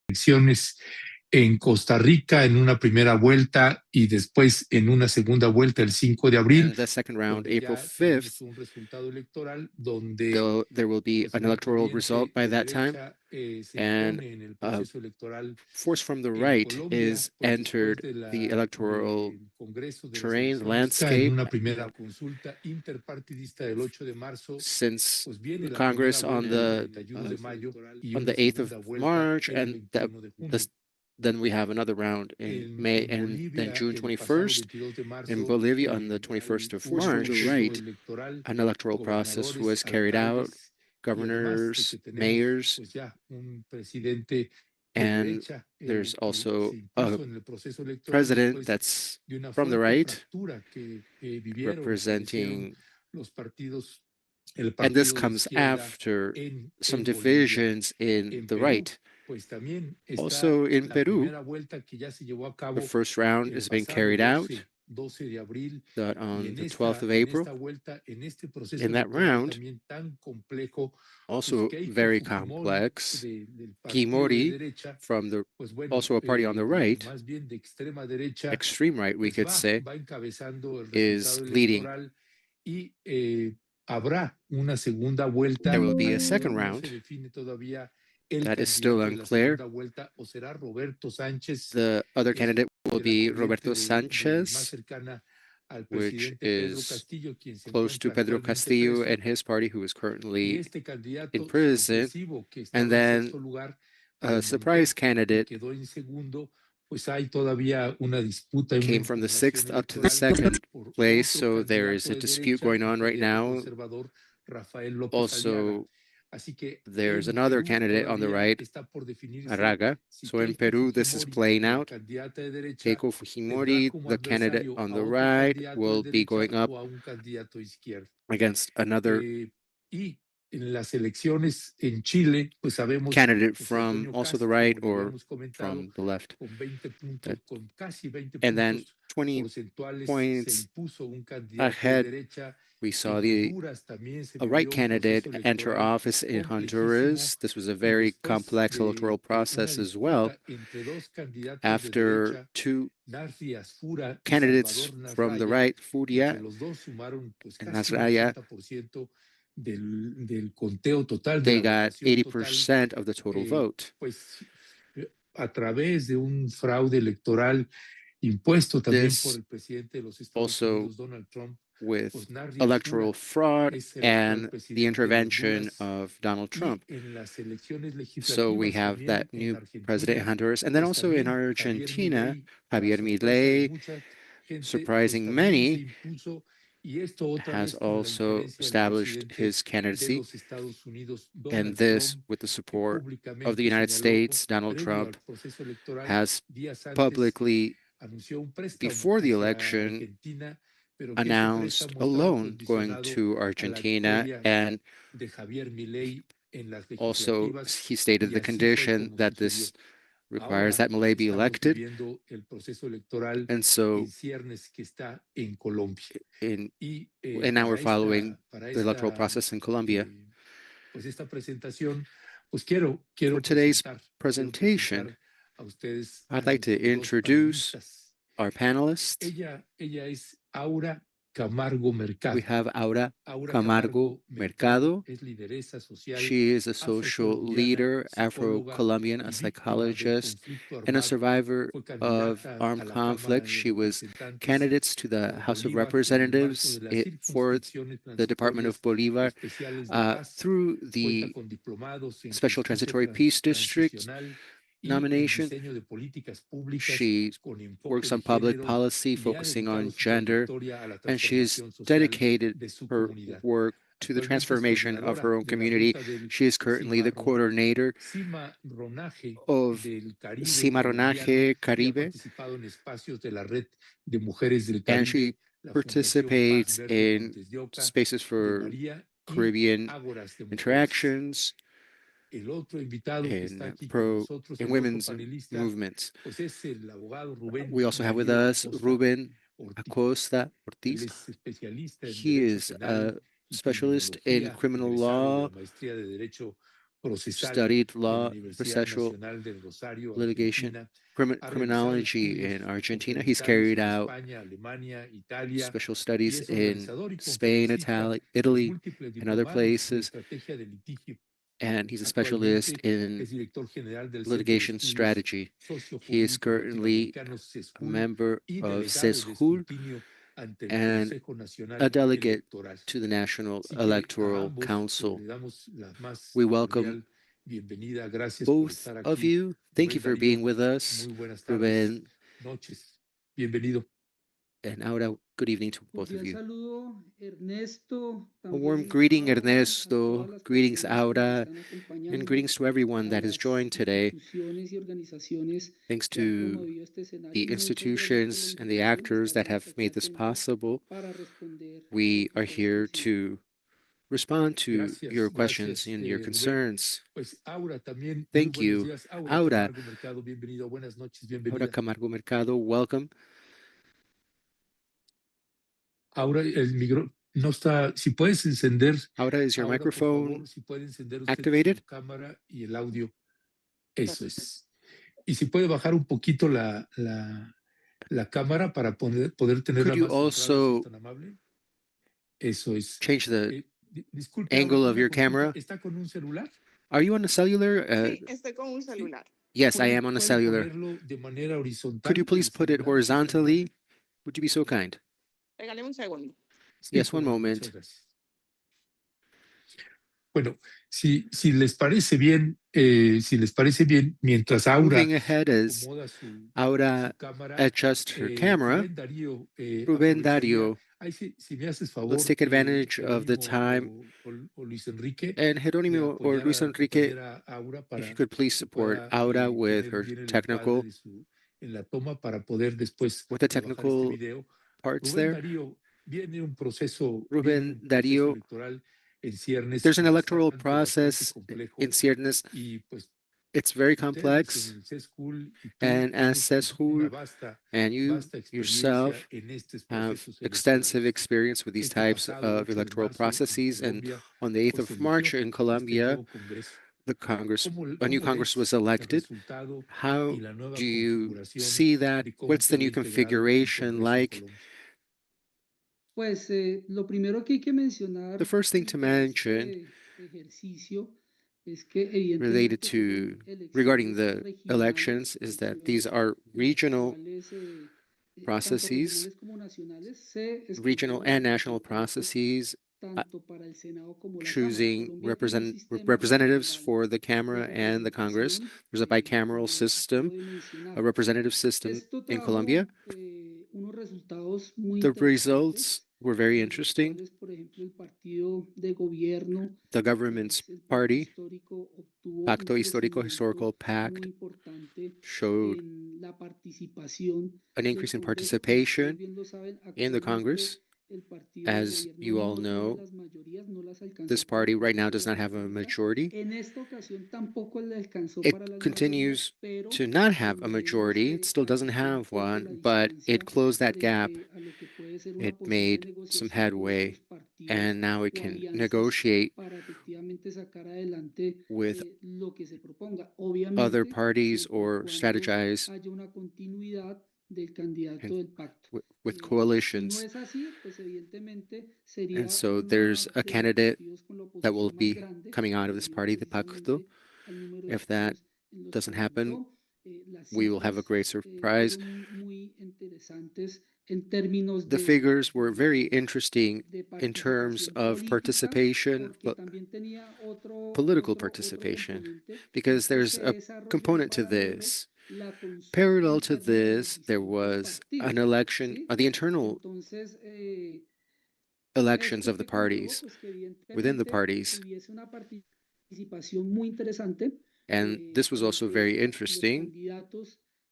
elecciones en Costa Rica en una primera vuelta y después en una segunda vuelta el 5 de abril. And the second round, April 5th, there will be an electoral result by that time, and force from the right is entered the electoral terrain, landscape, since Congress on the 8th of March, and then we have another round in May, and then June 21st in Bolivia on the 21st of March, right, an electoral process was carried out, governors, mayors, and there's also a president that's from the right, representing, and this comes after some divisions in the right. Also in Peru, the first round is being carried out that on the 12th of April. In that round, also very complex, Fujimori, from the also a party on the right, extreme right, we could say, is leading. There will be a second round that is still unclear. The other candidate will be Roberto Sanchez, which is close to Pedro Castillo and his party, who is currently in prison. And then a surprise candidate came from the 6th up to the 2nd place, so there is a dispute going on right now. Also, there's another candidate on the right, Arraga. So in Peru, this is playing out. Keiko Fujimori, the candidate on the right, will be going up against another candidate from also the right or from the left. And then 20 points ahead, we saw a right candidate enter office in Honduras. This was a very complex electoral process as well. After two candidates from the right, Furia and Nasralla, they got 80% of the total vote. This also with electoral fraud and the intervention of Donald Trump. So we have that new president in Honduras. And then also in Argentina, Javier Milei, surprising many, has also established his candidacy, and this with the support of the United States. Donald Trump has publicly, before the election, announced a loan going to Argentina, and also he stated the condition that this requires that Milei be elected. And so, and now we're following the electoral process in Colombia. For today's presentation, I'd like to introduce our panelists. We have Aura Camargo Mercado. She is a social leader, Afro-Colombian, a psychologist, and a survivor of armed conflict. She was candidate to the House of Representatives for the Department of Bolivar through the Special Transitory Peace District nomination. She works on public policy, focusing on gender, and she's dedicated her work to the transformation of her own community. She is currently the coordinator of Cimarronaje Caribe, and she participates in spaces for Caribbean interactions in women's movements. We also have with us Ruben Acosta Ortiz. He is a specialist in criminal law studied law, processual litigation, criminology in Argentina. He's carried out special studies in Spain, Italy, and other places. And he's a specialist in litigation strategy. He is currently a member of CESJUL and a delegate to the National Electoral Council. We welcome both of you. Thank you for being with us, Ruben and Aura. Good evening to both of you. A warm greeting, Ernesto. Greetings, Aura. And greetings to everyone that has joined today. Thanks to the institutions and the actors that have made this possible. We are here to respond to your questions and your concerns. Thank you. Aura Camargo Mercado, welcome. Aura, no está, si puedes encender. Aura, is your microphone activated? Cámara y el audio. Eso es. Y si puede bajar un poquito la cámara para poder tenerla más also tan amable. Eso es. Change the angle of your camera. ¿Está con un celular? Are you on a cellular? Sí, estoy con un celular. Yes, I am on a cellular. De manera horizontal. Could you please put it horizontally? Would you be so kind? Regáleme un segundo. Yes, one moment. Bueno, si les parece bien, mientras Aura moving ahead as Aura adjusts her camera, Rubén Dario, let's take advantage of the time. And Jerónimo or Luis Enrique, if you could please support Aura with her technical, with the technical parts there. Rubén Dario, there's an electoral process in Ciernes. It's very complex, and as CESJUL and you yourself have extensive experience with these types of electoral processes. And on the 8th of March in Colombia, a new Congress was elected. How do you see that? What's the new configuration like? The first thing to mention regarding the elections is that these are regional processes, regional and national processes, choosing representatives for the Camera and the Congress. There's a bicameral system, a representative system in Colombia. The results were very interesting. The government's party, Pacto Histórico, Historical Pact, showed an increase in participation in the Congress. As you all know, this party right now does not have a majority. It continues to not have a majority. It still doesn't have one, but it closed that gap. It made some headway, and now it can negotiate with other parties or strategize with coalitions. And so there's a candidate that will be coming out of this party, the Pacto. If that doesn't happen, we will have a great surprise. The figures were very interesting in terms of participation, but political participation, because there's a component to this. Parallel to this, there was an election, the internal elections of the parties, within the parties. And this was also very interesting.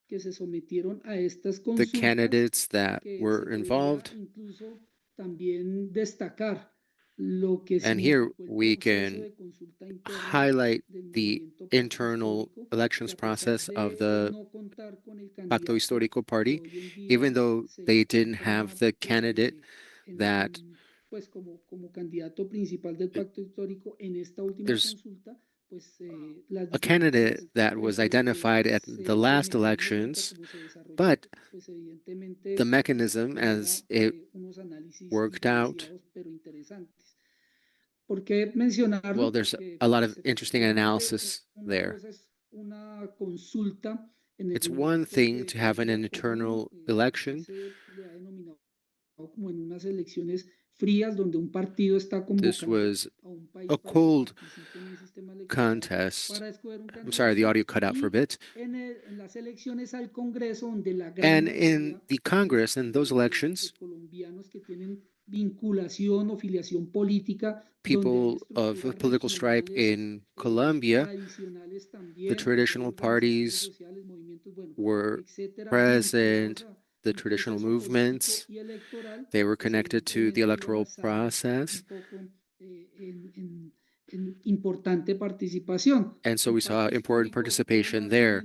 The candidates that were involved. And here we can highlight the internal elections process of the Pacto Histórico party, even though they didn't have the candidate that a candidate that was identified at the last elections, but the mechanism as it worked out, well, there's a lot of interesting analysis there. It's one thing to have an internal election. This was a cold contest. I'm sorry, the audio cut out for a bit. And in the Congress, in those elections, people of a political stripe in Colombia, the traditional parties were present, the traditional movements, they were connected to the electoral process. And so we saw important participation there.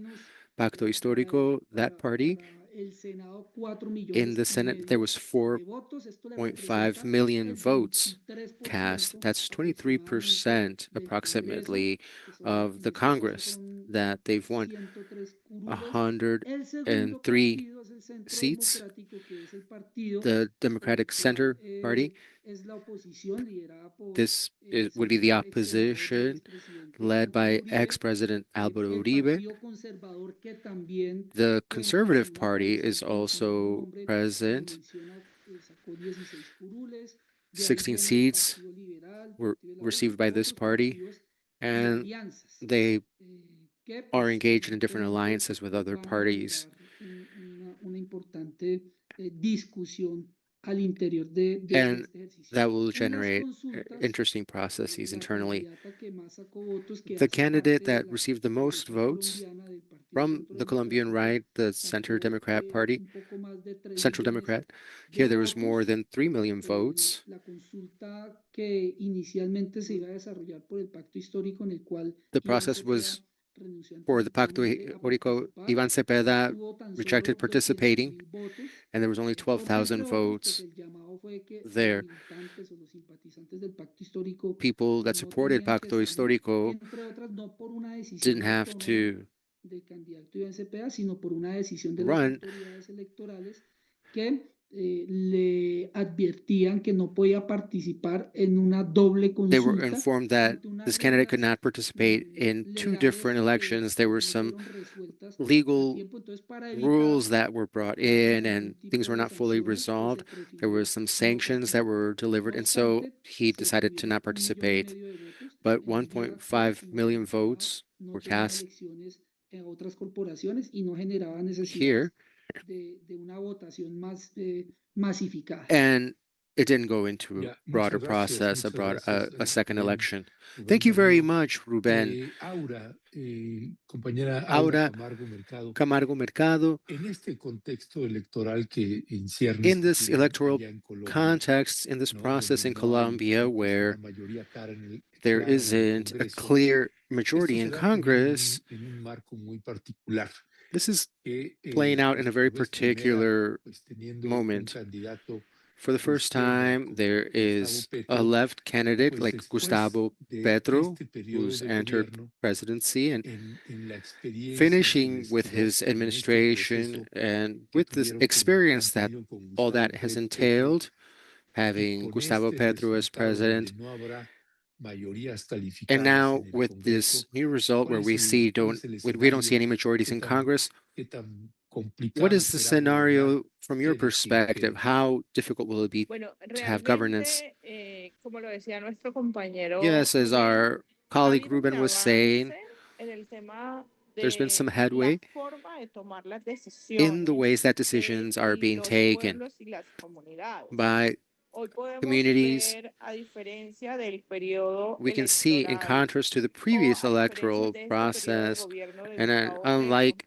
Pacto Histórico, that party, in the Senate, there was 4.5 million votes cast. That's 23% approximately of the Congress that they've won. 103 seats. The Democratic Center Party, would be the opposition led by ex-President Álvaro Uribe. The Conservative Party is also present. 16 seats were received by this party, and they are engaged in different alliances with other parties. And that will generate interesting processes internally. The candidate that received the most votes from the Colombian right, the Central Democrat, here there was more than 3 million votes. The process was for the Pacto Histórico. Iván Cepeda rejected participating, and there was only 12,000 votes there. People that supported Pacto Histórico didn't have to run. They were informed that this candidate could not participate in two different elections. There were some legal rules that were brought in and things were not fully resolved. There were some sanctions that were delivered, and so he decided to not participate. But 1.5 million votes were cast here, and it didn't go into a broader process, a second election. Thank you very much, Ruben. Compañera Aura Camargo Mercado, en este contexto electoral que encierra in this electoral context, in this process in Colombia, where there isn't a clear majority in Congress, this is playing out in a very particular moment. For the first time, there is a left candidate like Gustavo Petro, who's entered presidency and finishing with his administration and with this experience that all that has entailed, having Gustavo Petro as president. And now with this new result where we don't see any majorities in Congress, what is the scenario from your perspective? How difficult will it be to have governance? Yes, as our colleague Ruben was saying, there's been some headway in the ways that decisions are being taken by communities. We can see, in contrast to the previous electoral process, and unlike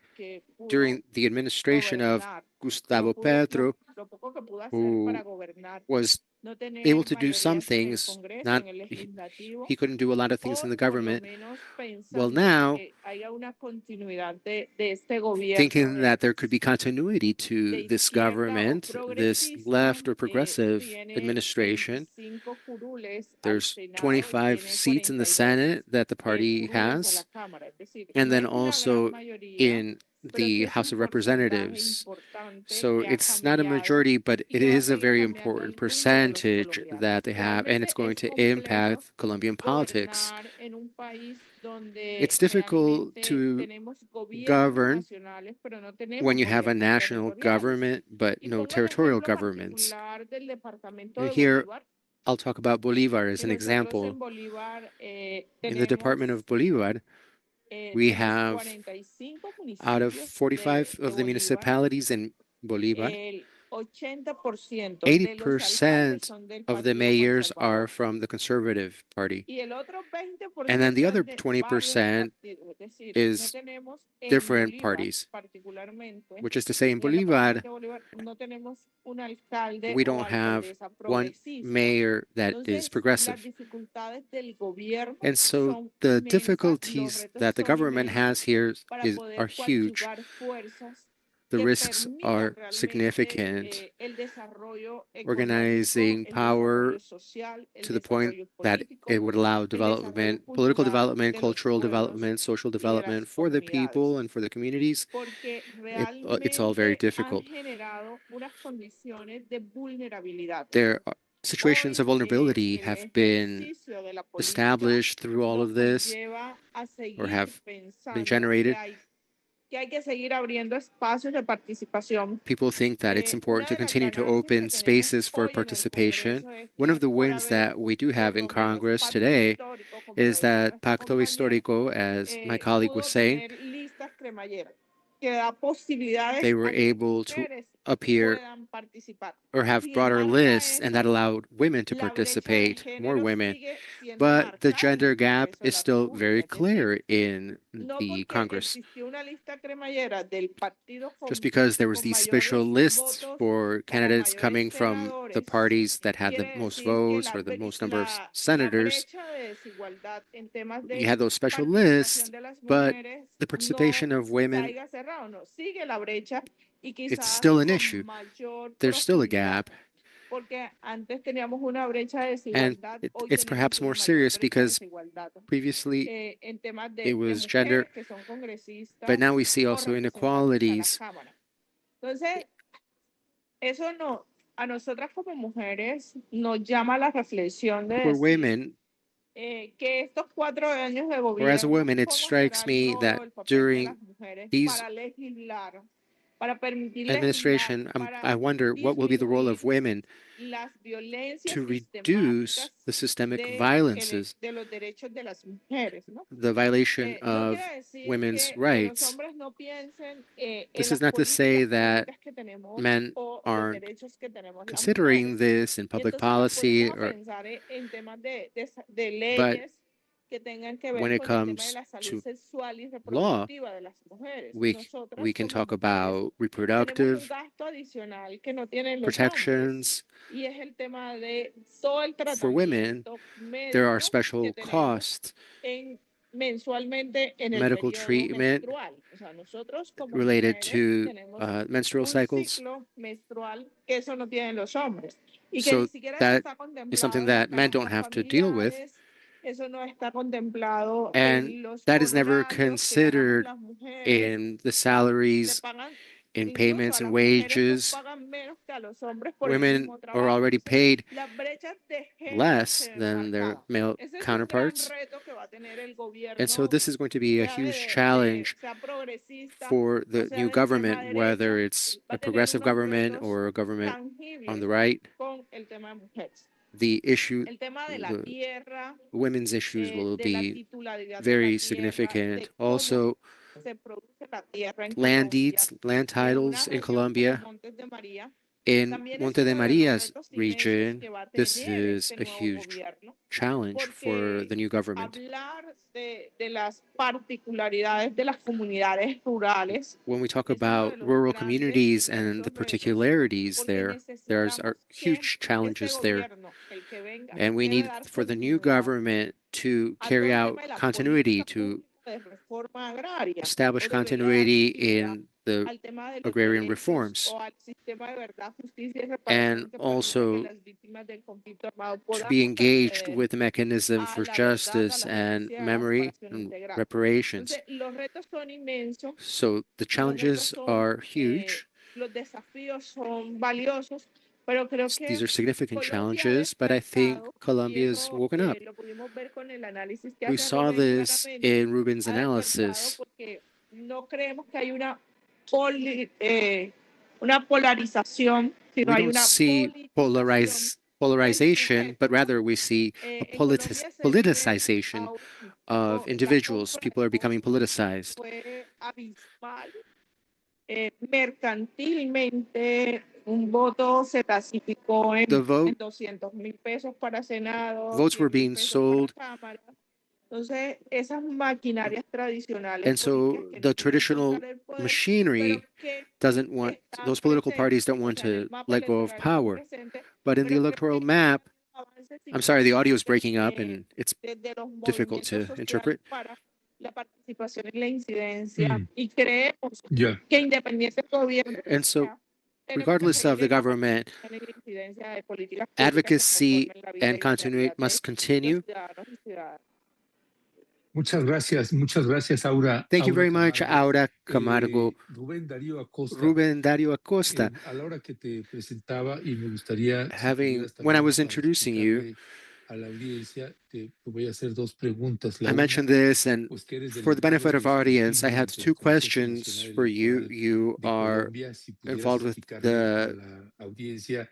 during the administration of Gustavo Petro, who was able to do some things. Not he couldn't do a lot of things in the government. Well, now, thinking that there could be continuity to this government, this left or progressive administration, there's 25 seats in the Senate that the party has, and then also in the House of Representatives. So it's not a majority, but it is a very important percentage that they have, and it's going to impact Colombian politics. It's difficult to govern when you have a national government, but no territorial governments. And here, I'll talk about Bolívar as an example. In the department of Bolívar, we have, out of 45 of the municipalities in Bolívar, 80% of the mayors are from the Conservative Party. And then the other 20% is different parties, which is to say in Bolívar, we don't have one mayor that is progressive. And so the difficulties that the government has here are huge. The risks are significant. Organizing power to the point that it would allow development, political development, cultural development, social development for the people and for the communities, it's all very difficult. There are situations of vulnerability have been established through all of this or have been generated. People think that it's important to continue to open spaces for participation. One of the wins that we do have in Congress today is that Pacto Histórico, as my colleague was saying, they were able to appear or have broader lists, and that allowed women to participate, more women. But the gender gap is still very clear in the Congress. Just because there was these special lists for candidates coming from the parties that had the most votes or the most number of senators, you had those special lists, but the participation of women, it's still an issue. There's still a gap. And it's perhaps more serious because previously it was gender, but now we see also inequalities. For women, or as a woman, it strikes me that during these administration, I wonder what will be the role of women to reduce the systemic violences, the violation of women's rights. This is not to say that men aren't considering this in public policy, but when it comes to law, we can talk about reproductive protections. For women, there are special costs, medical treatment related to menstrual cycles. So that is something that men don't have to deal with. And that is never considered in the salaries, in payments and wages. Women are already paid less than their male counterparts. And so this is going to be a huge challenge for the new government, whether it's a progressive government or a government on the right. The issue, the women's issues will be very significant. Also, land deeds, land titles in Colombia. In También es Monte de uno de los Maria's retos inmensos region, que va a this tener is este a nuevo huge gobierno, challenge for porque the new government. hablar de las particularidades de las comunidades rurales When we talk es uno about de los rural grandes y communities and the inmensos retos, particularities porque there, there's are necesitamos que huge este challenges there. gobierno, el que venga, And we debe need dar for the new continuidad government to a todo carry el out tema de la continuity, política to pública de reforma agraria, establish o debería dar continuity continuidad in the al tema de los agrarian derechos reforms, o al sistema de verdad, justicia y and reparación que permita que also las víctimas del conflicto armado to be podamos engaged acceder with the mechanism a for la verdad, a justice la and justicia y a la memory reparación and integral. reparations. Entonces, los retos son inmensos, So the los retos challenges son, are huge. los desafíos son valiosos, pero creo These que are significant Colombia ha challenges, but I think despertado y Colombia's eso woken up. lo pudimos ver con el análisis que We hace saw Rubén this claramente, in Ruben's ha despertado analysis. porque no creemos que hay una polarización, sino We hay don't una see politización del polarization, but sujeto. rather we see a En Colombia se vive politicization ahora of mismo la individuals. compra People de are becoming votos politicized. fue abismal. Mercantilmente, un voto se clasificó The en 200.000 pesos para Senado, votes were 100.000 being pesos para sold, Cámara. Entonces, esas maquinarias tradicionales and políticas so que no the quieren traditional soltar el poder, pero machinery que doesn't want, están those political parties presentes, don't o want sea, en el to mapa let go of electoral están power. presentes, But in the pero creo electoral que ha map, habido avances I'm sorry, the audio is significantes breaking up and it's desde los difficult movimientos to sociales interpret. para la participación y la incidencia, y creemos Ya. que independiente del gobierno que And so, sea, tenemos que regardless of seguir the en la government, participación y la incidencia de políticas públicas que advocacy transformen la vida and y la continuity realidad de must los continue. ciudadanos y ciudadanas. Muchas gracias, Aura, Thank you Aura very much, Camargo. Aura Camargo. Rubén Darío Acosta, Ruben Dario Acosta. a la hora que te presentaba, y me gustaría, si pudieras When I también was introducing you, explicarle a la audiencia, te voy a hacer dos preguntas. La I una, mentioned this, and pues que eres for the delegado benefit de of our audience, I escrutinio had ante two el Consejo questions Nacional for you. Electoral You de are Colombia, si pudieras involved with explicarle a the la audiencia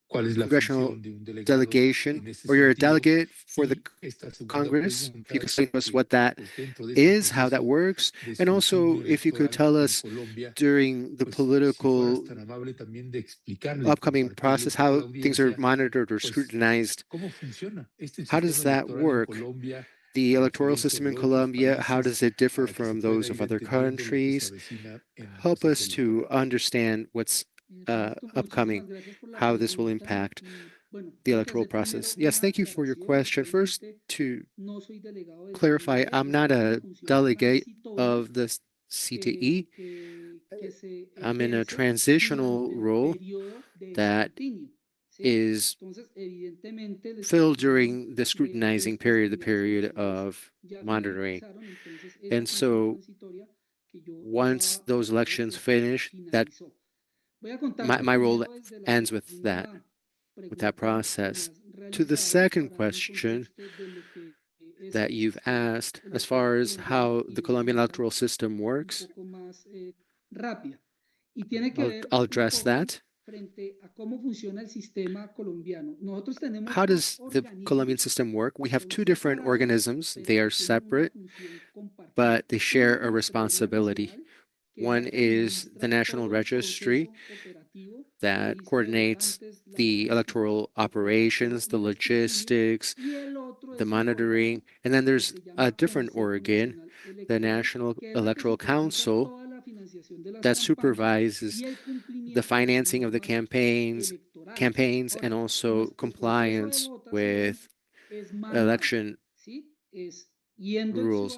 cuál es la congressional función de un delegado delegation, en ese or you're a sentido. delegate for the Y esta segunda Congress. If you pregunta, could explain to us que what that pues dentro de este is, how that proceso works, de and also escrutinio if you could electoral tell en us Colombia, during the pues si fueras political tan amable también de explicarle y upcoming compartirle process, con la how things are audiencia, monitored or pues scrutinized. cómo funciona este How sistema does that electoral en work? Colombia, The a electoral diferencia system de in otros Colombia, how países, does it differ para que se from pueda those of ir other entendiendo lo que se countries? avecina en el Help proceso us to electoral. understand what's upcoming, how this will impact the electoral process. Yes, thank you for your question. First, to clarify, I'm not a delegate of the CTE. I'm in a transitional role that is filled during the scrutinizing period, the period of monitoring. And so once those elections finish, that my role ends with that process. To the second question that you've asked, as far as how the Colombian electoral system works, I'll address that. How does the Colombian system work? We have two different organisms. They are separate, but they share a responsibility. One is the National Registry that coordinates the electoral operations, the logistics, the monitoring. And then there's a different organ, the National Electoral Council, that supervises the financing of the campaigns and also compliance with election rules.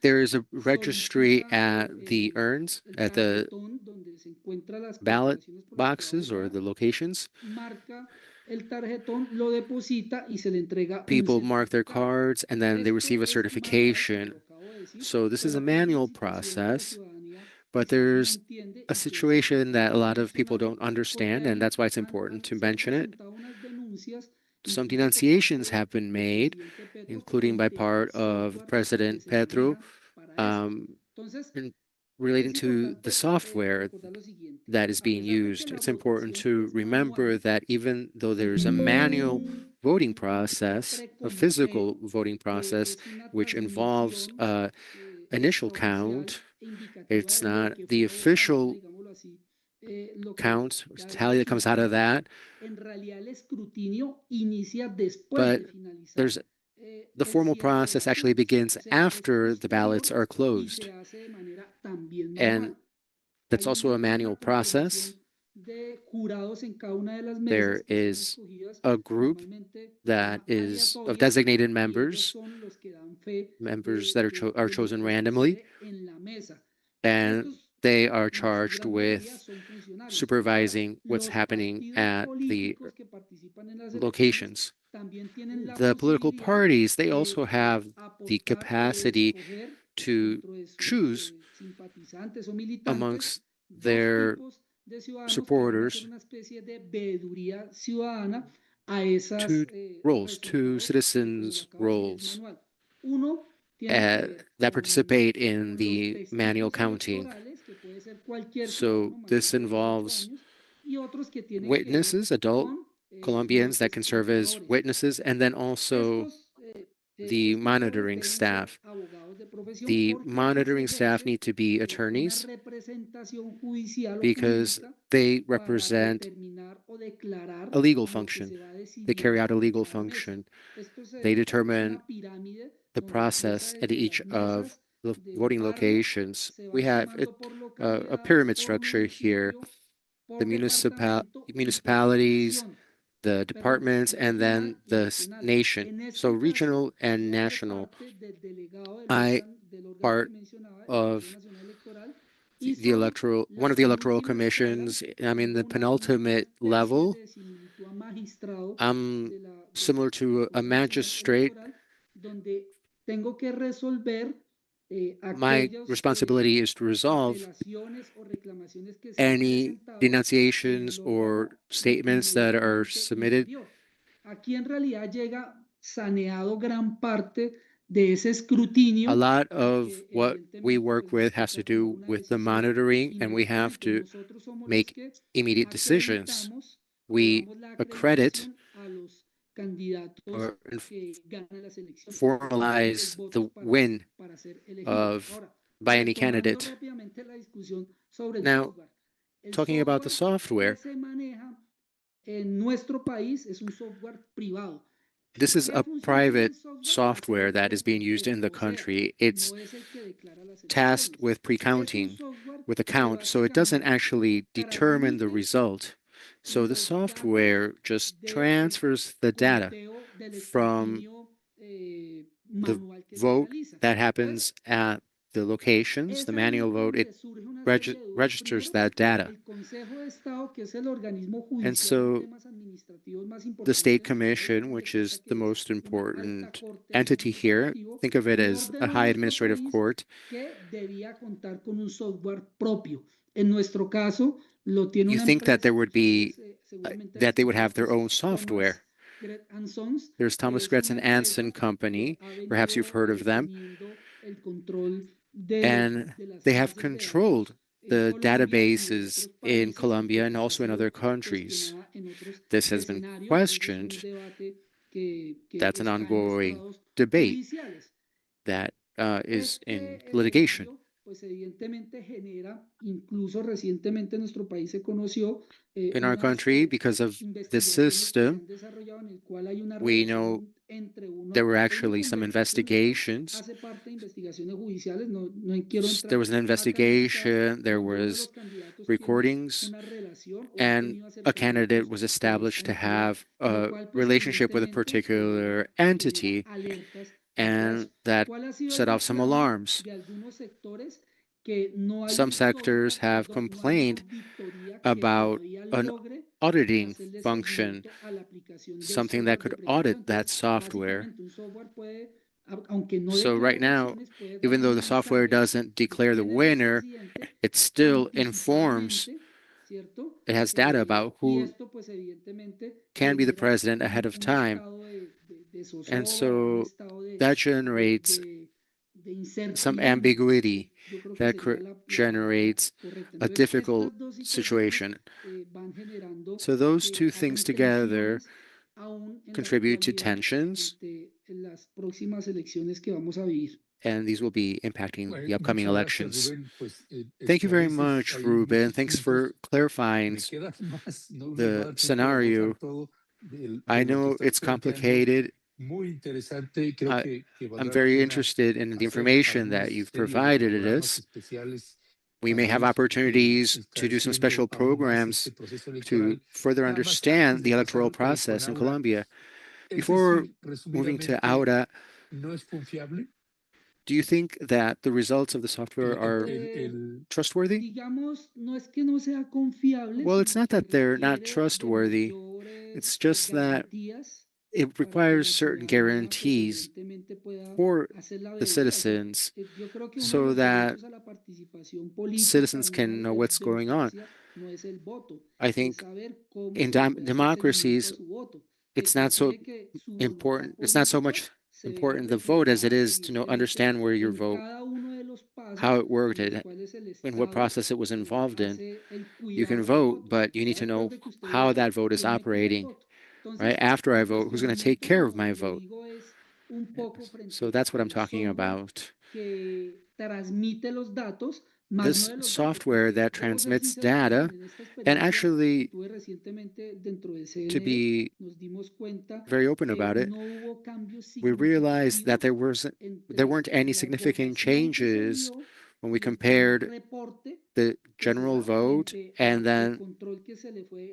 There is a registry at the urns, at the ballot boxes or the locations. People mark their cards and then they receive a certification. So this is a manual process, but there's a situation that a lot of people don't understand, and that's why it's important to mention it. Some denunciations have been made, including by part of President Petro, relating to the software that is being used. It's important to remember that even though there's a manual voting process, a physical voting process, which involves initial count It's not the official count, tally that comes out of that, but there's the formal process actually begins after the ballots are closed. And that's also a manual process. There is a group that is of designated members, members that are chosen randomly, and they are charged with supervising what's happening at the locations. The political parties, they also have the capacity to choose amongst their supporters two roles, two citizens' roles that participate in the manual counting. So this involves witnesses, adult Colombians that can serve as witnesses, and then also the monitoring staff. The monitoring staff need to be attorneys because they represent a legal function. They carry out a legal function. They determine the process at each of the voting locations. We have a pyramid structure here, the municipalities, the departments, and then the nation. So regional and national. I part of one of the electoral commissions. I'm in the penultimate level. I'm similar to a magistrate. My responsibility is to resolve any denunciations or statements that are submitted. A lot of what we work with has to do with the monitoring, and we have to make immediate decisions. We accredit or formalize the win by any candidate. Now, talking about the software, this is a private software that is being used in the country. It's tasked with pre-counting, with a count, so it doesn't actually determine the result. So the software just transfers the data from the vote that happens at the locations, the manual vote, it registers that data. And so the state commission, which is the most important entity here, think of it as a high administrative court. You think that there would be, that they would have their own software. There's Thomas Gretz and Anson Company. Perhaps you've heard of them. And they have controlled the databases in Colombia and also in other countries. This has been questioned. That's an ongoing debate that is in litigation. In our country, because of this system, we know there were actually some investigations. There was an investigation, there was recordings, and a candidate was established to have a relationship with a particular entity, and that set off some alarms. Some sectors have complained about an auditing function, something that could audit that software. So right now, even though the software doesn't declare the winner, it still informs, it has data about who can be the president ahead of time. And so that generates some ambiguity, that generates a difficult situation. So those two things together contribute to tensions, and these will be impacting the upcoming elections. Thank you very much, Ruben. Thanks for clarifying the scenario. I know it's complicated. I'm very interested in the information that you've provided us. We may have opportunities to do some special programs to further understand the electoral process in Colombia. Before moving to Aura, do you think that the results of the software are trustworthy? Well, it's not that they're not trustworthy. It's just that it requires certain guarantees for the citizens so that citizens can know what's going on. I think in democracies, it's not so important. It's not so much important the vote as it is to know understand where your vote, how it worked, and what process it was involved in. You can vote, but you need to know how that vote is operating. Right after I vote, who's going to take care of my vote? So that's what I'm talking about. This software that transmits data, and actually, to be very open about it, we realized that there weren't any significant changes when we compared the general vote and then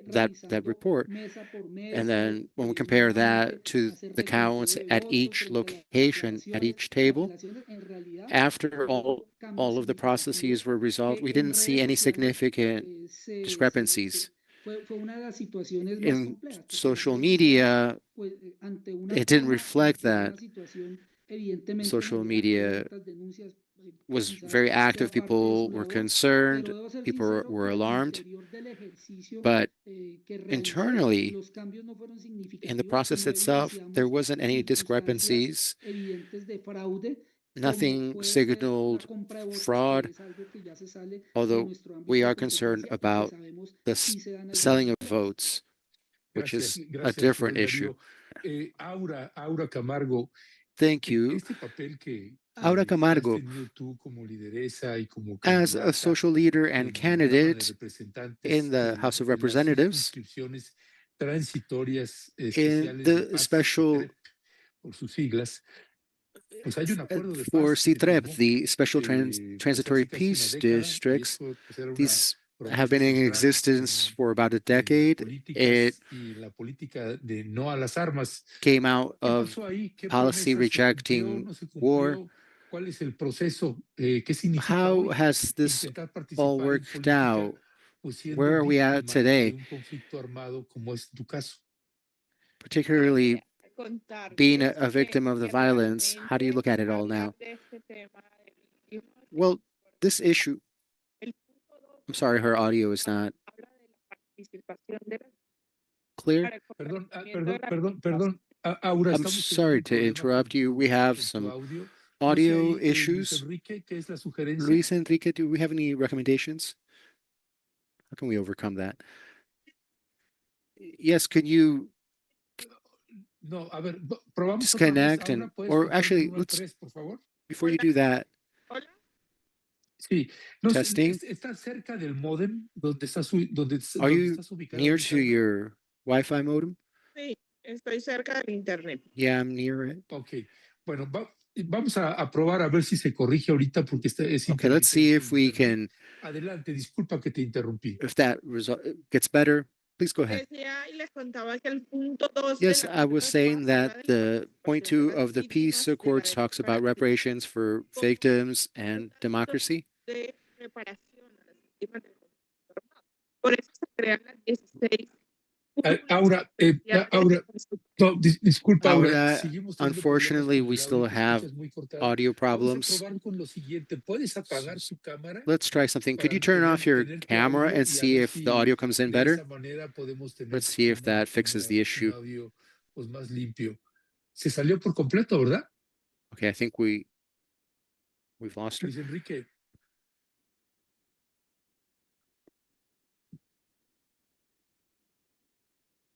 that report. And then when we compare that to the counts at each location, at each table, after all of the processes were resolved, we didn't see any significant discrepancies. In social media, it didn't reflect that. Social media was very active. People were concerned. People were alarmed. But internally, in the process itself, there wasn't any discrepancies. Nothing signaled fraud, although we are concerned about the selling of votes, which is a different issue. Thank you. Aura Camargo, as a social leader and candidate in the House of Representatives, in the special for CITREP, the special transitory peace districts, these have been in existence for about a decade. It came out of policy rejecting war. How has this all worked out? Where are we at today? Particularly being a victim of the violence, how do you look at it all now? Well, this issue, I'm sorry, her audio is not clear. I'm sorry to interrupt you. We have some audio issues. Luis Enrique, do we have any recommendations? How can we overcome that? Yes, could you disconnect or actually, let's, before you do that, testing. Are you near to your Wi-Fi modem? Sí, estoy cerca del internet. Yeah, I'm near it. Okay. Bueno, vamos a probar a ver si se corrige ahorita porque es okay, let's see if we can. Adelante, disculpa que te interrumpí. If that result gets better, please go ahead. Yes, I was saying that the point 2 of the peace accords talks about reparations for victims and democracy. Aura, no, disculpa, Aura, unfortunately, we still have audio problems. Let's try something. Could you turn off your camera and see if the audio comes in better? Let's see if that fixes the issue. Okay, I think we've lost her.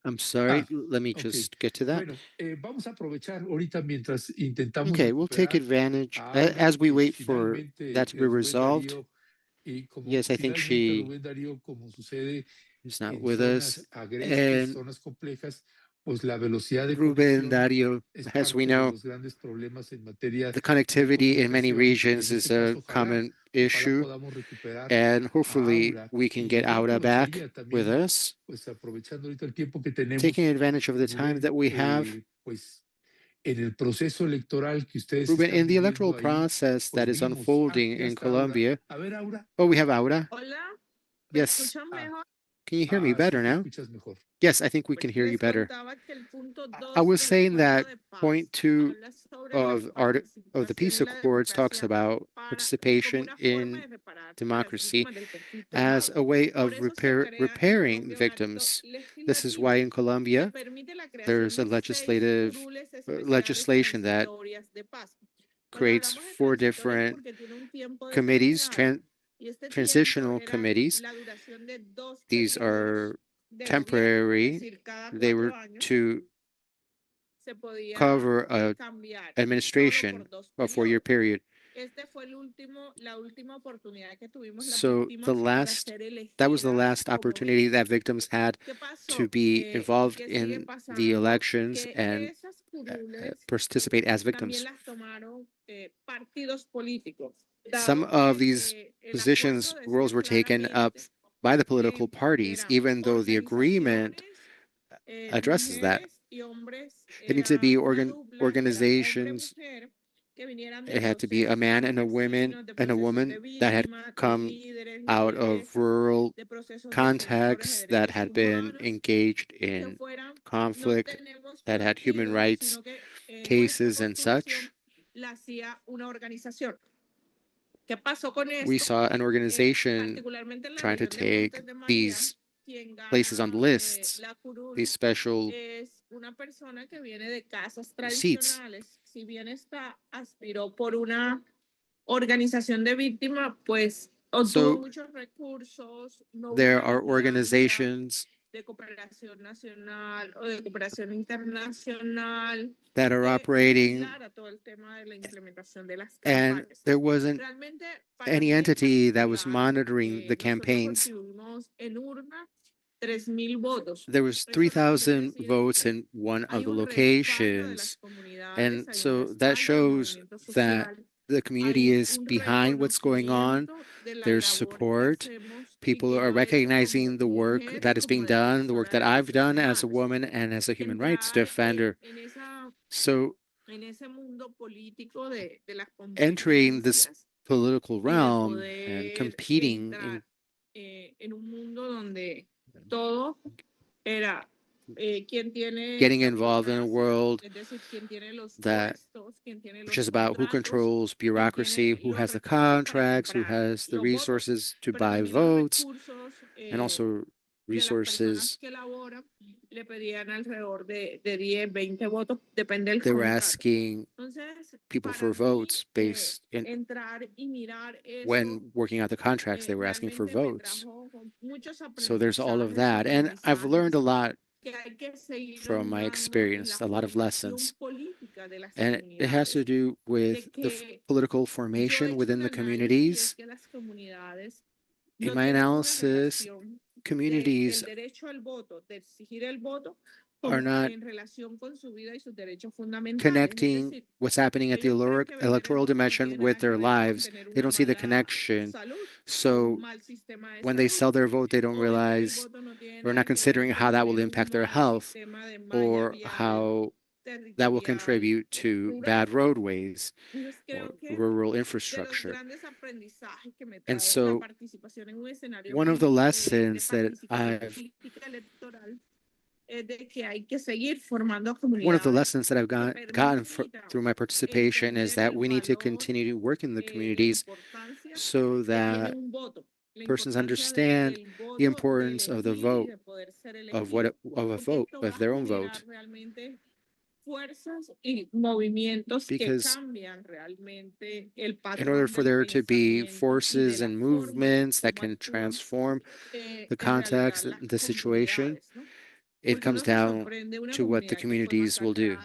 I'm sorry, let me just get to that. Bueno, vamos a aprovechar ahorita mientras intentamos Okay, we'll take recuperar advantage a Aura, as we que wait for finalmente that to be Rubén resolved. Darío, y como Yes, I think finalmente she Rubén Darío, como sucede is not en with us. zonas agrestes, And zonas complejas, pues la velocidad de Ruben conexión Dario, es as we parte de know, los grandes problemas en materia the de connectivity in many comunicación. Y regions en is este a caso, ojalá, common ojalá issue. podamos recuperar And a hopefully Aura. we can Y get yo Aura back aprovecharía with también, us, pues aprovechando ahorita el tiempo que taking tenemos, advantage of the time Rubén, that we have. pues en el proceso electoral que ustedes Ruben, están in the electoral viviendo ahí, process pues that is vimos, unfolding ya in está Aura. Colombia. A ver, Aura. Oh, we have Aura. Hola, ¿me Yes. escuchan mejor? Can you hear me Sí better te now? escuchas mejor. Yes, I think we Bueno, can hear you les better. contaba que el punto I 2 was del saying acuerdo that de point paz two habla sobre la of the participación peace y la accords talks democracia about como participation una forma in de reparar a las democracy víctimas del conflicto as armado. a way Por of eso se crea en repairing Colombia un acto victims. This is why legislativo in que Colombia permite la creación there's a de 6 legislative curules especiales legislation that transitorias de paz. Cuando creates hablamos de 4 transitorias different porque tiene un tiempo committees, determinado y este tiempo transitional era committees. la duración de 2 These periodos are de gobierno, es temporary. decir, cada They 4 were años to se podía cover a cambiar solo administration por 2 a 4-year periodos. period. Este fue la última oportunidad que tuvimos las So víctimas para ser that was the elegidas last como opportunity that víctimas. victims had ¿Qué to pasó? be ¿Y involved qué sigue in the pasando? elections Que and esas curules participate as también victims. las tomaron partidos políticos, Some dado of que these el acuerdo positions, decía roles were taken up claramente by the que political parties, eran even though the agreement organizaciones, addresses that. mujeres y hombres, It needs to era be una dupla que eran organizations. hombre-mujer, que vinieran de It had to be a procesos man and campesinos, de a procesos de woman that had víctimas, de come líderes, out of lideresas, rural de procesos defensores de contexts that derechos had been humanos, engaged que in fueran, no conflict, tenemos that had human partidos, rights sino que nuestra cases and postulación such. la hacía una organización. ¿Qué pasó con We esto? saw an organization Particularmente en la trying to región de Montes take de María, these quien places on gana lists, la these curul special es una persona que viene de casas seats. tradicionales. Si bien aspiró por una organización de víctimas, pues obtuvo So muchos recursos, no hubo there una are vigilancia organizations de cooperación nacional o de cooperación internacional that are que operating, vigilara todo el tema de la implementación de las and campañas. there wasn't Realmente, para any mí en entity that was particular, monitoring the nosotros campaigns. contribuimos en urna 3,000 votos. There was Eso lo que quiere 3,000 decir es votes que in one of hay the un respaldo de las locations. comunidades, And hay un so that respaldo del shows movimiento that social, the community hay is un behind what's going on. reconocimiento de la There's labor que support. hacemos y People que are yo he hecho como recognizing the work mujer y that is como being done, the work defensora that de I've derechos done as a humanos. woman and as a human rights Entrar defender. So en ese mundo político de las entering this competencias political y de realm and poder competing entrar en un mundo donde todo era quien tiene getting la involved in a burocracia, world es decir, quien tiene los that puestos, quien tiene which los is about who contratos, controls quien bureaucracy, tiene who los has the recursos para contracts, who comprar has the los votos, resources to pero buy también los votes, recursos and also de las personas resources. que laboran le pedían alrededor de 10, 20 votos, depende del They were contrato. asking Entonces, people para for mí, votes based in entrar y mirar eso when working out the contracts, they were asking for realmente me votes. trajo muchos So there's all of aprendizajes, that. And I've learned a lot que hay que seguir from my honrando en la experience, a lot of formación lessons. política de las And it has to comunidades, do de with the que political yo he formation hecho within un the análisis y es communities. que las comunidades In no my tienen una analysis, relación communities del derecho al voto, de exigir el voto, are como not en relación con su vida y sus derechos fundamentales. Es connecting decir, what's happening at the ellos creen que vender el electoral voto no dimension tiene with nada que their ver con lives. tener They una don't see the mala connection. salud o un So mal sistema de when they salud. sell their vote, they don't O vender el realize voto no tiene or nada not que ver considering con how that will tener un impact their mal health sistema de malla or vial how that will territorial contribute to rural. bad roadways Entonces or creo que rural de los infrastructure. grandes aprendizajes que me And trae la so participación en un escenario one of the de lessons that participación política electoral es de que hay que seguir formando one of the comunidades lessons that I've que gotten permitan through my participation is entender that el we need to valor, continue to work in the la communities importancia so que tiene that un voto, la persons importancia understand del the voto, de importance of the elegir y vote, de poder ser of elegido, of a porque vote, esto va of a their own generar vote. realmente fuerzas y movimientos que Because cambian realmente el in order patrón for del there to be pensamiento y de forces la and forma movements that como can actúan transform the en realidad context, las the situation, comunidades, ¿no? it comes down to what the communities will do.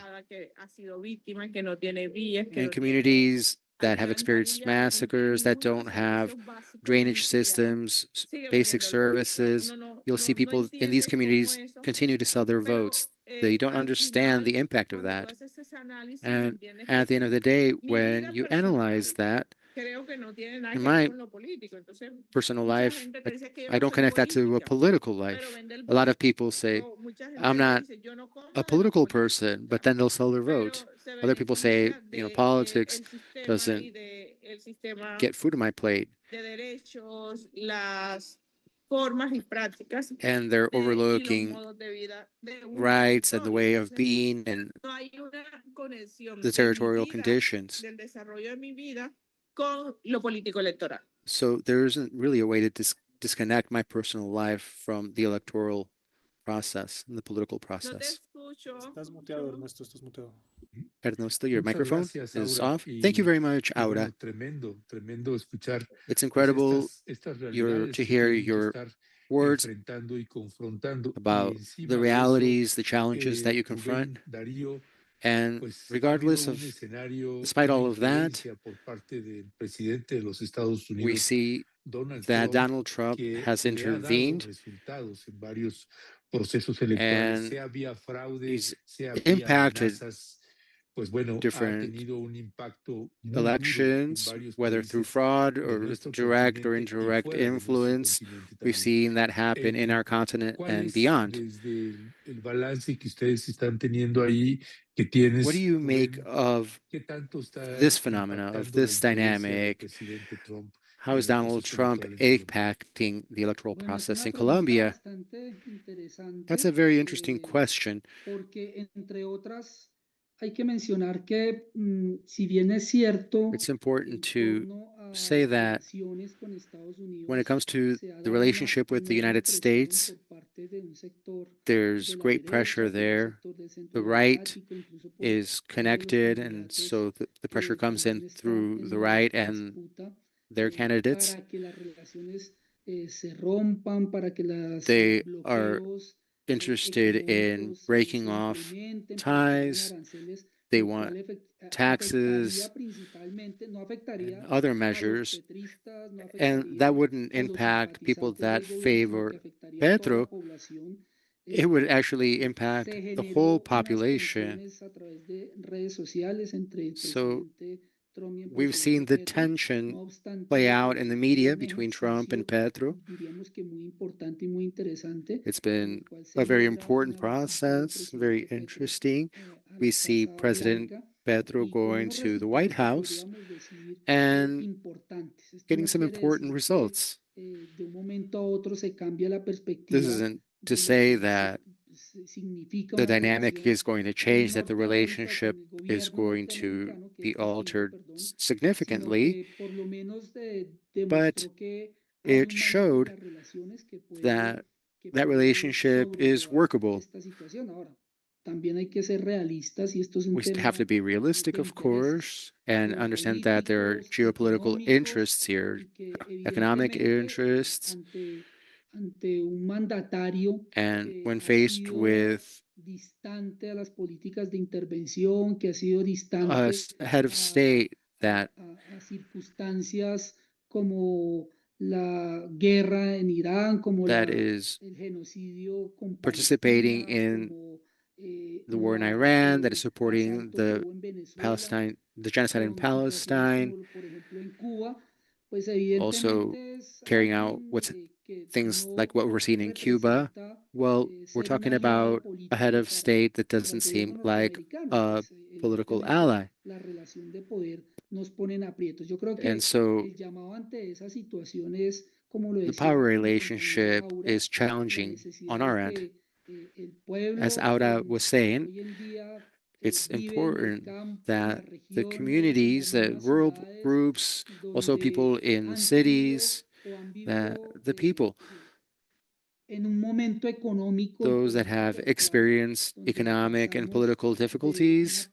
In communities that have experienced massacres, that don't have drainage systems, basic services, you'll see people in these communities continue to sell their votes. They don't understand the impact of that. And at the end of the day, when you analyze that, in my personal life, I don't connect that to a political life. A lot of people say, I'm not a political person, but then they'll sell their vote. Other people say, politics doesn't get food on my plate. And they're overlooking rights and the way of being and the territorial conditions. So there isn't really a way to disconnect my personal life from the electoral process and the political process. Estás muteado, Ernesto, estás muteado. Ernesto, your microphone gracias, is Aura. off. Thank you very much, Aura. Bueno, tremendo escuchar It's incredible estas to hear your words about the realities, the challenges that you confront. And regardless of, despite all of that, we see that Donald Trump has intervened and he's impacted different elections, whether through fraud or direct or indirect influence. We've seen that happen in our continent and beyond. What do you make of this phenomena, of this dynamic? How is Donald Trump impacting the electoral process in Colombia? That's a very interesting question. It's important to say that when it comes to the relationship with the United States, there's great pressure there. The right is connected, and so the pressure comes in through the right and their candidates. They are interested in breaking off ties. They want taxes and other measures, and that wouldn't impact people that favor Petro. It would actually impact the whole population. So we've seen the tension play out in the media between Trump and Petro. It's been a very important process, very interesting. We see President Petro going to the White House and getting some important results. This isn't to say that the dynamic is going to change, that the relationship is going to be altered significantly, but it showed that that relationship is workable. We have to be realistic, of course, and understand that there are geopolitical interests here, economic interests. And when faced with a head of state that is participating in the war in Iran, that is supporting the genocide in Palestine, also carrying out things like what we're seeing in Cuba. Well, we're talking about a head of state that doesn't seem like a political ally. And so the power relationship is challenging on our end. As Aura was saying, it's important that the communities, the rural groups, also people in cities, that the people, those that have experienced economic and political difficulties,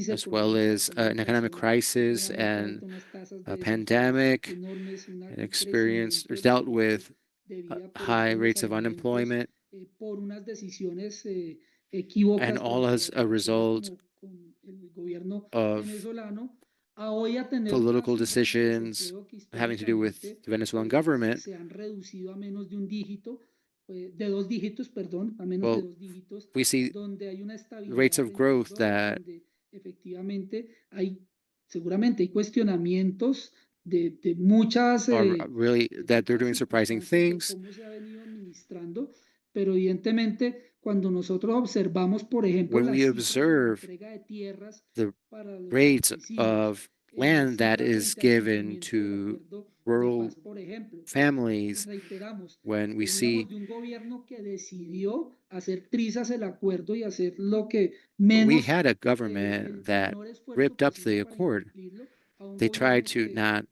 as well as an economic crisis and a pandemic, and experienced or dealt with high rates of unemployment, and all as a result of political decisions having to do with the Venezuelan government. Well, we see rates of growth that are really, that they're doing surprising things. When we observe the rates of land that is given to rural families, when we see we had a government that ripped up the accord. They tried to not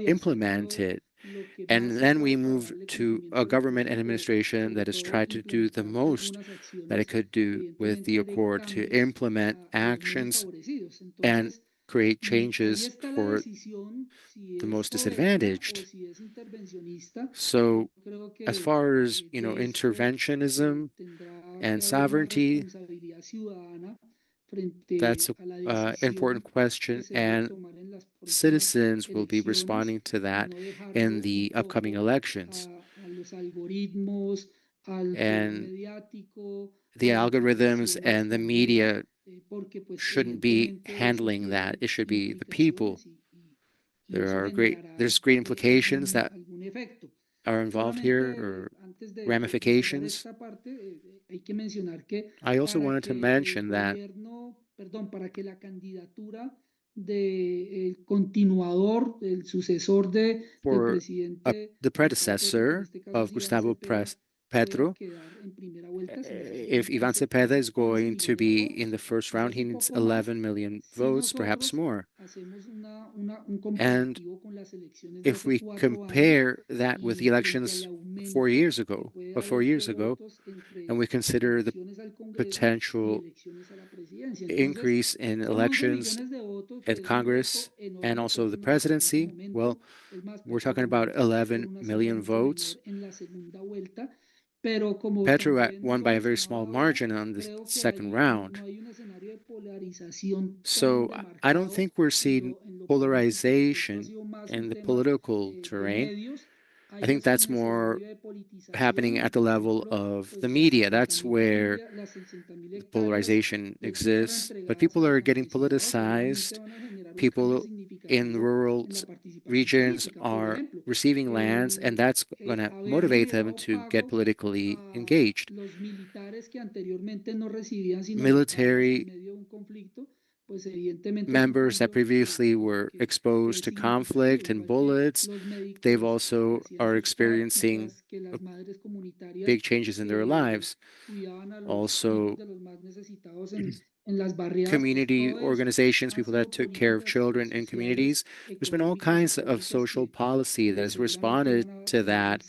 implement it. And then we moved to a government and administration that has tried to do the most that it could do with the accord to implement actions and create changes for the most disadvantaged. So as far as, interventionism and sovereignty, that's an important question, and citizens will be responding to that in the upcoming elections. And the algorithms and the media shouldn't be handling that. It should be the people. There's great implications that are involved here, or ramifications. I also wanted to mention that for the predecessor of Gustavo Petro, if Ivan Cepeda is going to be in the first round, he needs 11 million votes, perhaps more. And if we compare that with the elections 4 years ago, and we consider the potential increase in elections at Congress and also the presidency, well, we're talking about 11 million votes. Petro won by a very small margin on the second round. So I don't think we're seeing polarization in the political terrain. I think that's more happening at the level of the media. That's where the polarization exists. But people are getting politicized. People in rural regions are receiving lands, and that's going to motivate them to get politically engaged. Military members that previously were exposed to conflict and bullets, they've also are experiencing big changes in their lives. Also, community organizations, people that took care of children in communities. There's been all kinds of social policy that has responded to that,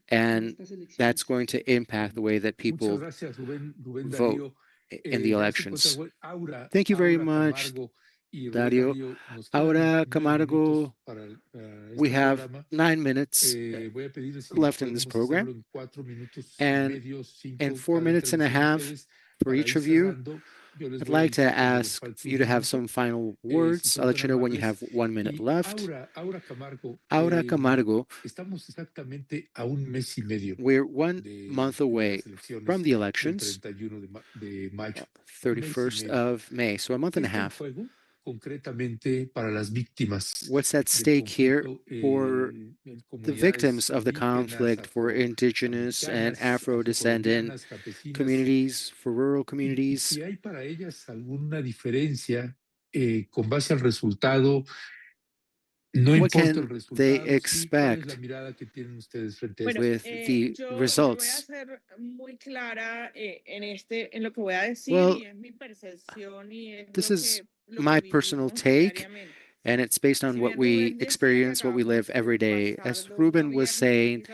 and that's going to impact the way that people vote in the elections. Thank you very much, Dario. Ahora, Camargo, we have 9 minutes left in this program, and in 4.5 minutes for each of you, I'd like to ask you to have some final words. I'll let you know when you have 1 minute left. Ahora, Camargo, we're 1 month away from the elections, 31st of May, so a month and a half. What's at stake here for the victims of the conflict, for indigenous and Afro-descendant communities, for rural communities? What can they expect with the results? Well, this is my personal take, and it's based on what we experience, what we live every day. As Ruben was saying,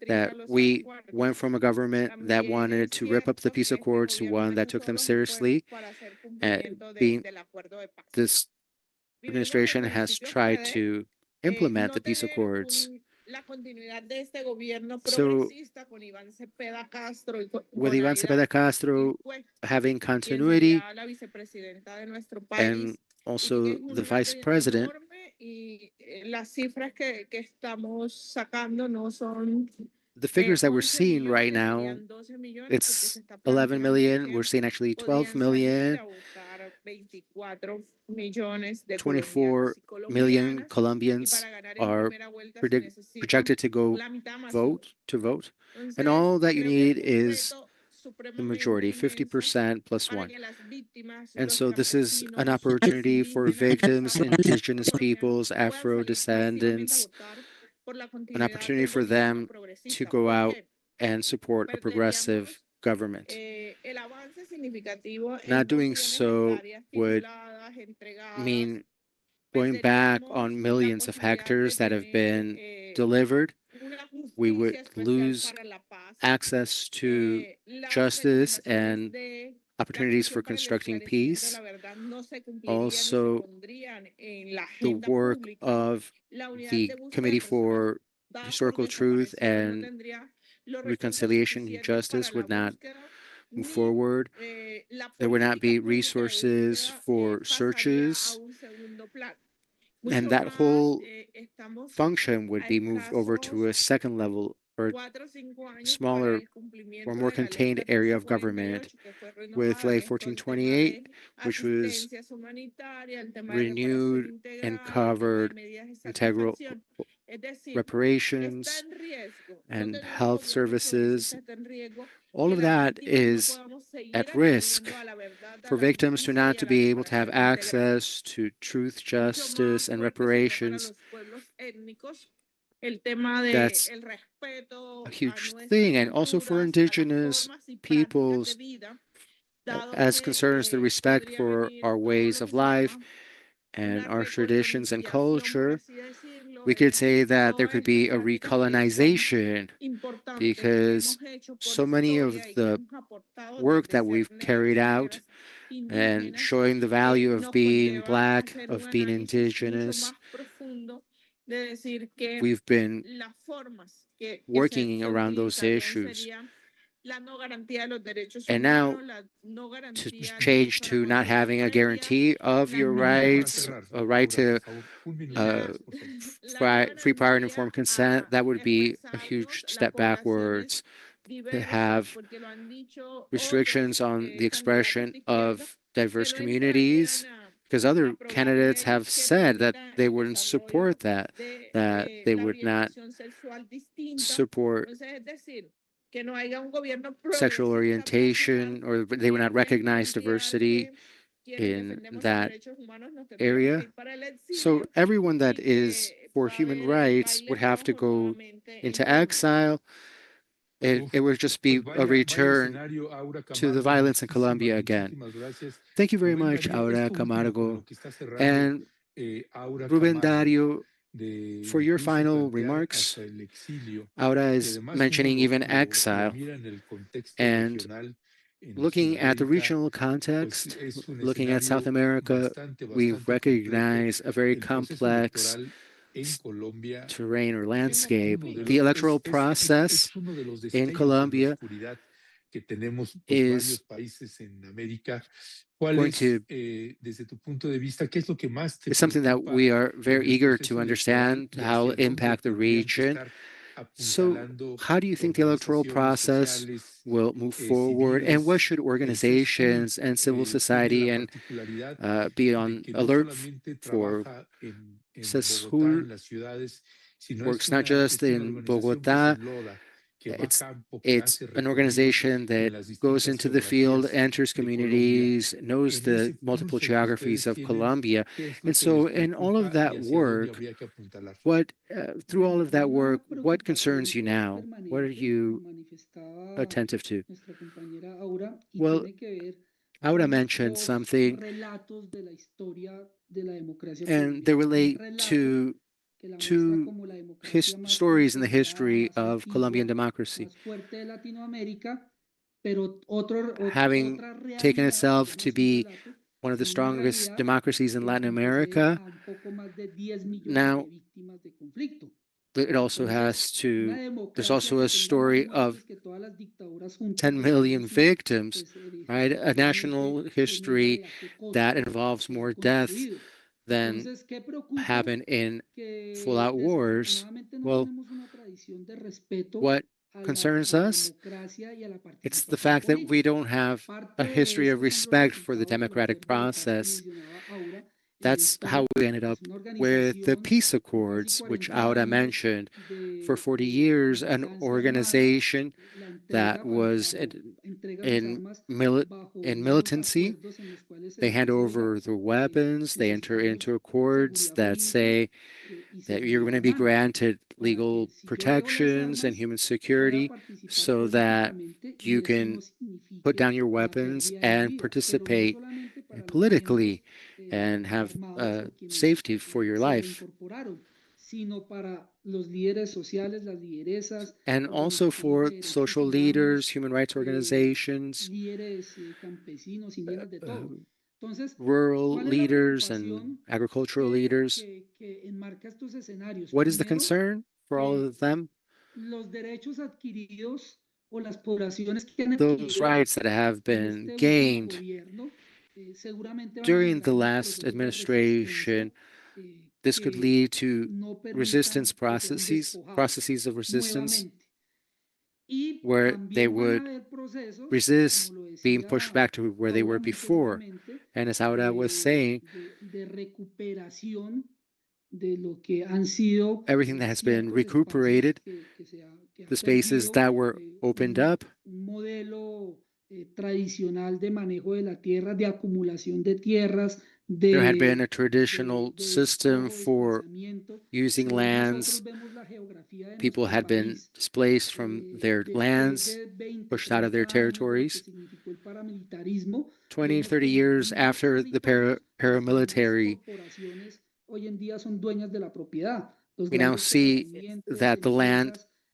that we went from a government that wanted to rip up the peace accords to one that took them seriously. This administration has tried to implement the peace accords. So with Iván Cepeda Castro having continuity and also the vice president, the figures that we're seeing right now, it's 11 million. We're seeing actually 12 million, 24 million Colombians are projected to go vote. And all that you need is the majority, 50% plus one. And so this is an opportunity for victims, indigenous peoples, Afro descendants, an opportunity for them to go out and support a progressive government. Not doing so would mean going back on millions of hectares that have been delivered. We would lose access to justice and opportunities for constructing peace. Also, the work of the Committee for Historical Truth and Reconciliation and Justice would not move forward. There would not be resources for searches, and that whole function would be moved over to a second level or smaller or more contained area of government with Ley 1428, which was renewed and covered integral reparations and health services. All of that is at risk for victims to not to be able to have access to truth, justice, and reparations. That's a huge thing. And also for indigenous peoples, as concerns the respect for our ways of life and our traditions and culture, we could say that there could be a recolonization because so many of the work that we've carried out and showing the value of being Black, of being indigenous, we've been working around those issues. And now to change to not having a guarantee of your rights, a right to free, prior, and informed consent, that would be a huge step backwards. To have restrictions on the expression of diverse communities, because other candidates have said that they wouldn't support that they would not support sexual orientation, or they would not recognize diversity in that area. So everyone that is for human rights would have to go into exile. It would just be a return to the violence in Colombia again. Thank you very much, Aura Camargo. And Ruben Dario, for your final remarks, Aura is mentioning even exile. And looking at the regional context, looking at South America, we recognize a very complex terrain or landscape. The electoral process in Colombia is going to is something that we are very eager to understand how it impact the region. So how do you think the electoral process will move forward, and what should organizations and civil society and be on alert for? CESUL works not just in Bogota. It's an organization that goes into the field, enters communities, knows the multiple geographies of Colombia. And so in all of that work, through all of that work, what concerns you now? What are you attentive to? Well, Aura mentioned something, and they relate to two stories in the history of Colombian democracy. Having taken itself to be one of the strongest democracies in Latin America, now it also has to, there's also a story of 10 million victims, right? A national history that involves more deaths than happen in full-out wars. Well, what concerns us, it's the fact that we don't have a history of respect for the democratic process. That's how we ended up with the peace accords, which Aura mentioned. For 40 years, an organization that was in, in militancy, they hand over their weapons, they enter into accords that say that you're going to be granted legal protections and human security so that you can put down your weapons and participate politically and have safety for your life. And also for social leaders, human rights organizations, rural leaders, and agricultural leaders. What is the concern for all of them? Those rights that have been gained during the last administration, this could lead to resistance processes of resistance, where they would resist being pushed back to where they were before. And as Aura was saying, everything that has been recuperated, the spaces that were opened up, there had been a traditional system for using lands. People had been displaced from their lands, pushed out of their territories. 20, 30 years after the paramilitary, we now see that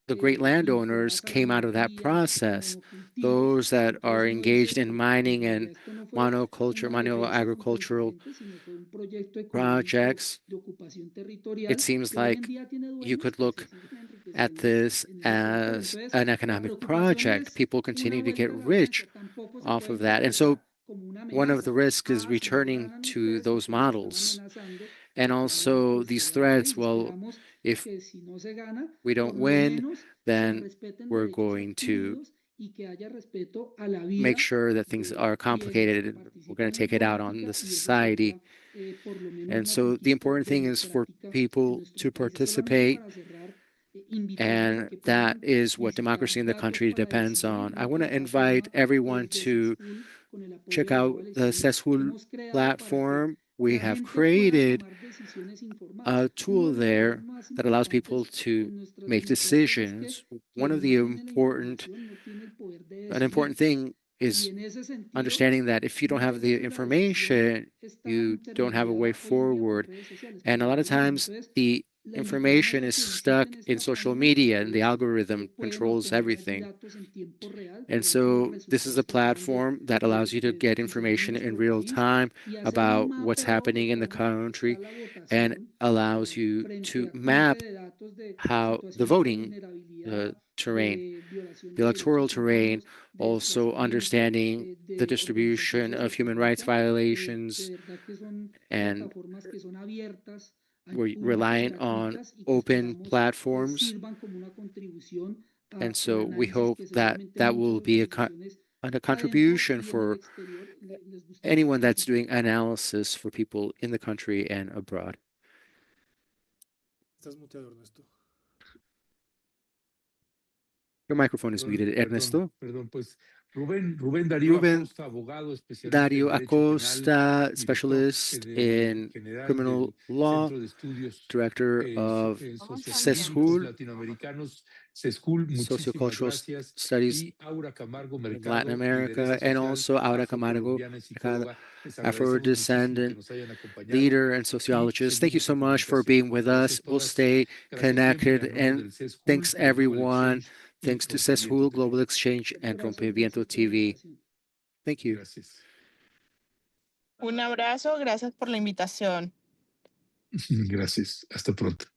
the great landowners came out of that process. Those that are engaged in mining and monoagricultural projects, it seems like you could look at this as an economic project. People continue to get rich off of that. And so one of the risks is returning to those models. And also these threats, well, if we don't win, then we're going to make sure that things are complicated and we're going to take it out on the society. And so the important thing is for people to participate, and that is what democracy in the country depends on. I want to invite everyone to check out the CESUL platform. We have created a tool there that allows people to make decisions. One of the important thing is understanding that if you don't have the information, you don't have a way forward. And a lot of times the information is stuck in social media and the algorithm controls everything. And so this is a platform that allows you to get information in real time about what's happening in the country and allows you to map how the voting terrain, the electoral terrain, also understanding the distribution of human rights violations, and we're relying on open platforms. And so we hope that that will be a contribution for anyone that's doing analysis for people in the country and abroad. Your microphone is muted, Ernesto. Perdón, pues Rubén Dario Acosta, specialist in criminal law, director of CESUL, sociocultural studies in Latin America, and also Aura Camargo, Afro-descendant leader and sociologist. Thank you so much for being with us. We'll stay connected, and thanks everyone. Thanks to CESUL, Global Exchange, and Rompimiento TV. Thank you. Un abrazo, gracias por la invitación. Gracias. Hasta pronto.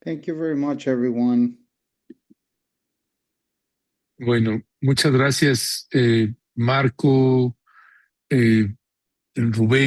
Thank you very much, everyone. Bueno, muchas gracias, Marco, Rubén.